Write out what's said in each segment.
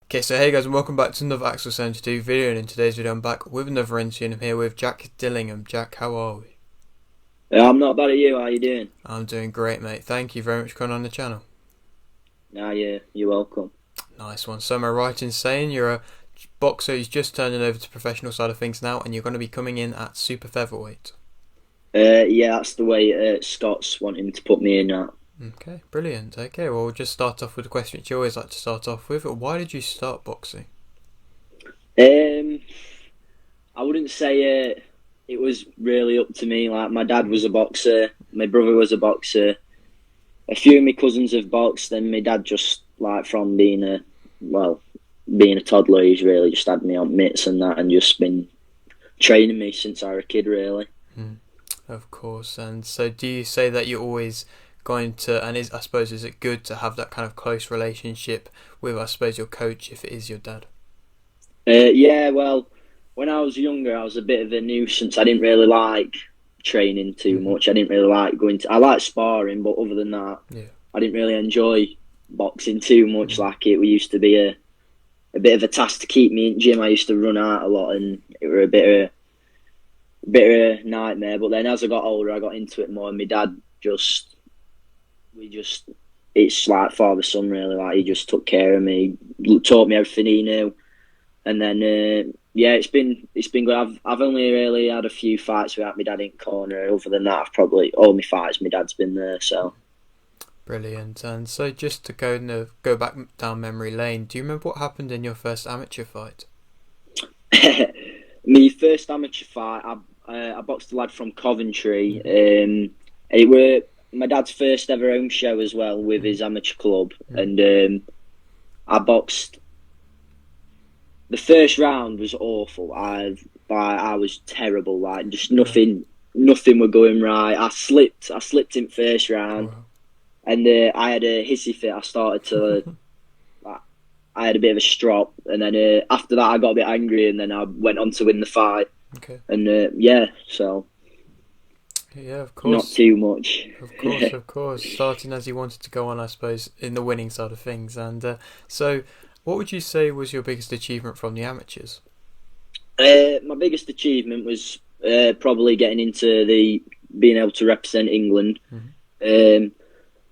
Okay, so hey guys, and welcome back to another Axel 72 video, and in today's video I'm back with another interview, and I'm here with Jack Dillingham. Jack, how are we? Yeah, I'm not bad at you. How you doing? I'm doing great, mate. Thank you very much for coming on the channel. Nah, you're welcome. Nice one. So am I right in saying you're a boxer who's just turning over to professional side of things now, and you're going to be coming in at super featherweight? Yeah, that's the way Scott's wanting to put me in at. Okay, brilliant. Okay, well we'll just start off with the question which you always like to start off with. Why did you start boxing? Um, I wouldn't say it was really up to me. Like, my dad was a boxer, my brother was a boxer, a few of my cousins have boxed, and my dad just, like, from being a toddler, he's really just had me on mitts and that, and just been training me since I was a kid, really. Of course. And so do you say that you're always going to, and I suppose, is it good to have that kind of close relationship with, I suppose, your coach if it is your dad? Yeah, well, when I was younger, I was a bit of a nuisance. I didn't really like training too much. I didn't really like I like sparring, but other than that, Yeah. I didn't really enjoy boxing too much. Like, it used to be a bit of a task to keep me in gym. I used to run out a lot, and it were a bit of a nightmare. But then as I got older, I got into it more, and my dad it's like father son, really. Like, he just took care of me, taught me everything he knew, and then yeah, it's been good. I've only really had a few fights without my dad in corner. Other than that, I've probably all my fights, my dad's been there. So Brilliant. And so just to go back down memory lane, do you remember what happened in your first amateur fight? my first amateur fight, I boxed a lad from Coventry. It were my dad's first ever home show as well with his amateur club, and I boxed. The first round was awful. I was terrible. Like, just nothing were going right. I slipped in first round, Wow. and I had a hissy fit. I started to like, I had a bit of a strop, and then after that I got a bit angry, and then I went on to win the fight. Okay. And yeah, so Yeah, of not course. too much. Of course. Starting as you wanted to go on, I suppose, in the winning side of things. And so, what would you say was your biggest achievement from the amateurs? My biggest achievement was probably getting into being able to represent England. Um,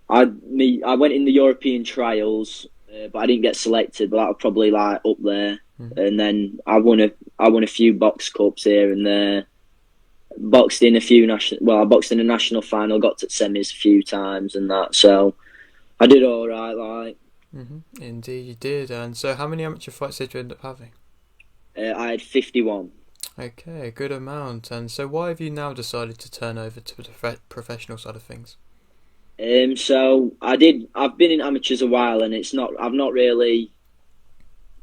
I went in the European trials, but I didn't get selected. But that was probably like up there. And then I won a few box cups here and there. Boxed in a few I boxed in a national final. Got to semis a few times and that. So I did all right. Like, Indeed, you did. And so, how many amateur fights did you end up having? I had 51. Okay, a good amount. And so, why have you now decided to turn over to the professional side of things? So I've been in amateurs a while, and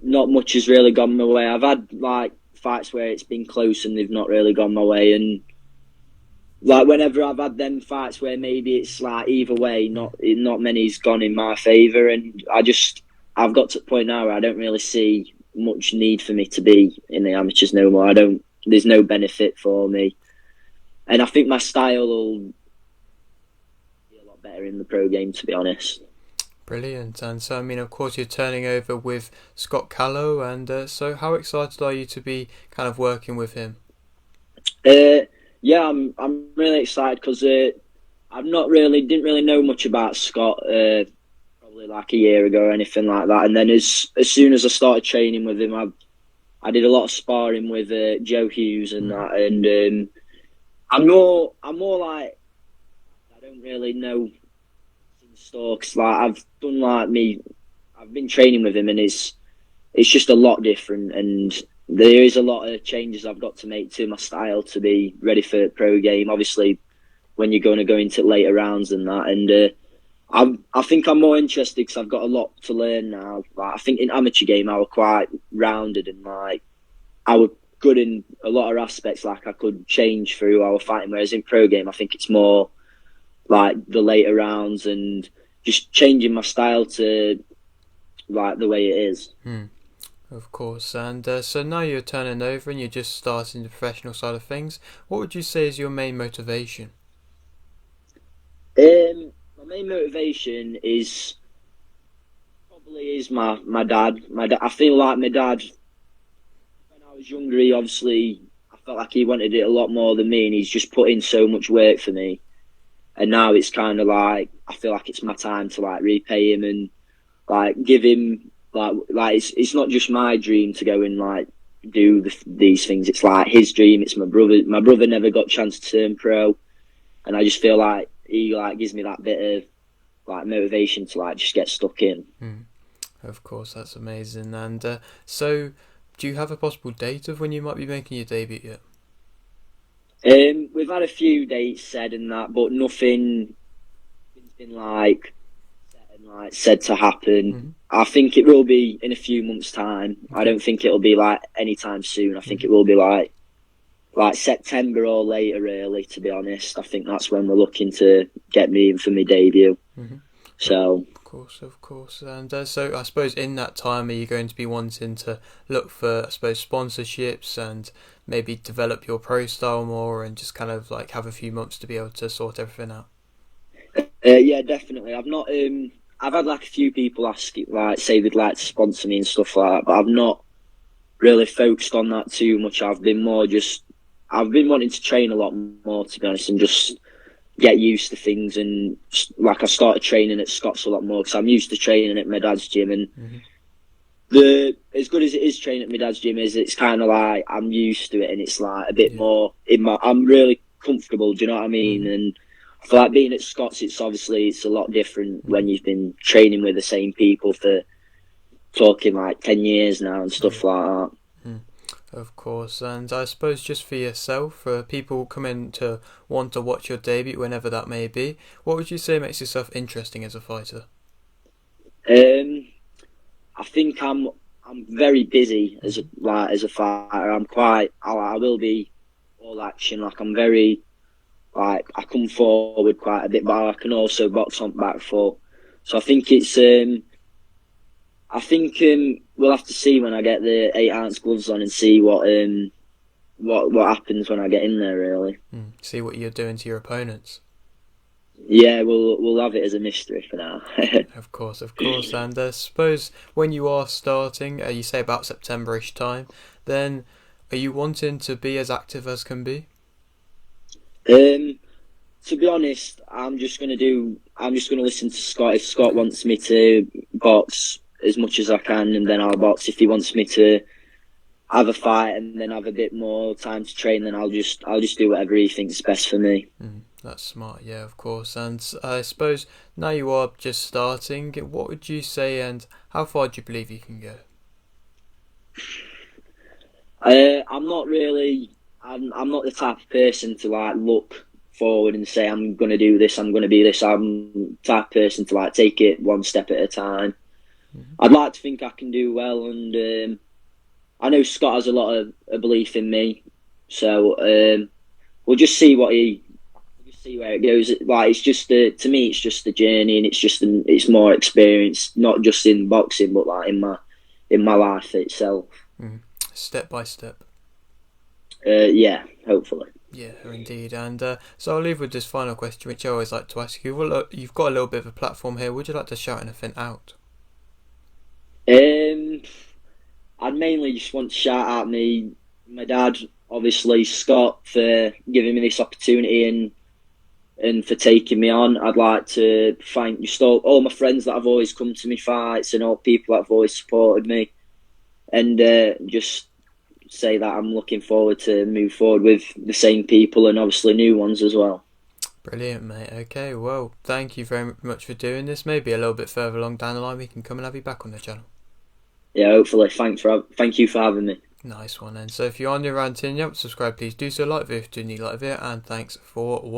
not much has really gone my way. I've had like fights where it's been close and they've not really gone my way, and like whenever I've had them fights where maybe it's like either way, not many's gone in my favour, and I've got to the point now where I don't really see much need for me to be in the amateurs no more. There's no benefit for me, and I think my style will be a lot better in the pro game, to be honest. Brilliant. And so, I mean, of course, you're turning over with Scott Callow, and so how excited are you to be kind of working with him? Yeah, I'm really excited because didn't really know much about Scott probably like a year ago or anything like that. And then as soon as I started training with him, I did a lot of sparring with Joe Hughes and that. And I'm more like, I don't really know in store, 'cause like I've been training with him, and it's just a lot different, and there is a lot of changes I've got to make to my style to be ready for the pro game. Obviously, when you're going to go into later rounds and that, and I think I'm more interested because I've got a lot to learn now. Like, I think in amateur game I was quite rounded, and like I was good in a lot of aspects. Like, I could change through our fighting, whereas in pro game I think it's more like the later rounds and just changing my style to like the way it is. Of course. And so now you're turning over and you're just starting the professional side of things. What would you say is your main motivation? My main motivation is Probably is my dad. My dad. I feel like my dad. When I was younger, he obviously I felt like he wanted it a lot more than me, and he's just put in so much work for me. And now it's kind of like I feel like it's my time to like repay him and like give him like it's not just my dream to go and like do these things. It's like his dream. It's my brother. My brother never got a chance to turn pro, and I just feel like he like gives me that bit of like motivation to like just get stuck in. Of course, that's amazing. And so, do you have a possible date of when you might be making your debut yet? We've had a few dates said and that, but nothing's been like set and like said to happen. I think it will be in a few months' time. I don't think it'll be like anytime soon. I think it will be like September or later, really. To be honest, I think that's when we're looking to get me in for my debut. So. Of course. And so I suppose in that time, are you going to be wanting to look for, I suppose, sponsorships and maybe develop your pro style more and just kind of like have a few months to be able to sort everything out? Yeah, definitely. I've not. I've had like a few people ask, like, say they'd like to sponsor me and stuff like that, but I've not really focused on that too much. I've been wanting to train a lot more, to be honest, and just get used to things. And like I started training at Scott's a lot more because I'm used to training at my dad's gym, and as good as it is training at my dad's gym it's kind of like I'm used to it, and it's like a bit more I'm really comfortable. Do you know what I mean? And I feel like being at Scott's, it's a lot different when you've been training with the same people for talking like 10 years now and stuff like that. Of course. And I suppose just for yourself, for people coming to want to watch your debut, whenever that may be, what would you say makes yourself interesting as a fighter? I think I'm very busy as a fighter. I will be all action. Like I'm very like I come forward quite a bit, but I can also box on back foot. So I think it's we'll have to see when I get the 8-ounce gloves on and see what happens when I get in there, really. See what you're doing to your opponents. Yeah, we'll have it as a mystery for now. Of course. And I suppose when you are starting, you say about September-ish time, then are you wanting to be as active as can be? To be honest, I'm just gonna listen to Scott. If Scott wants me to box as much as I can, and then I'll box. If he wants me to have a fight and then have a bit more time to train, then I'll just do whatever he thinks is best for me. That's smart, yeah, of course. And I suppose now you are just starting, what would you say and how far do you believe you can go? I'm not the type of person to like look forward and say I'm going to do this, I'm going to be this. I'm the type of person to like take it one step at a time. I'd like to think I can do well, and I know Scott has a lot of belief in me, so we'll just see where it goes. Like it's just to me, it's just the journey, and it's more experience, not just in boxing, but like in my life itself. Step by step. Yeah, hopefully. Yeah, indeed. And so I'll leave with this final question, which I always like to ask you. Well, you've got a little bit of a platform here. Would you like to shout anything out? I'd mainly just want to shout out my dad, obviously Scott, for giving me this opportunity and for taking me on. I'd like to thank just all my friends that have always come to me fights and all people that have always supported me, and just say that I'm looking forward to move forward with the same people and obviously new ones as well. Brilliant, mate. Okay, well, thank you very much for doing this. Maybe a little bit further along down the line we can come and have you back on the channel. Yeah, hopefully. Thank you for having me. Nice one. And so if you're on your around and you haven't subscribed, please do so. Like the video if you do need like it, and thanks for watching.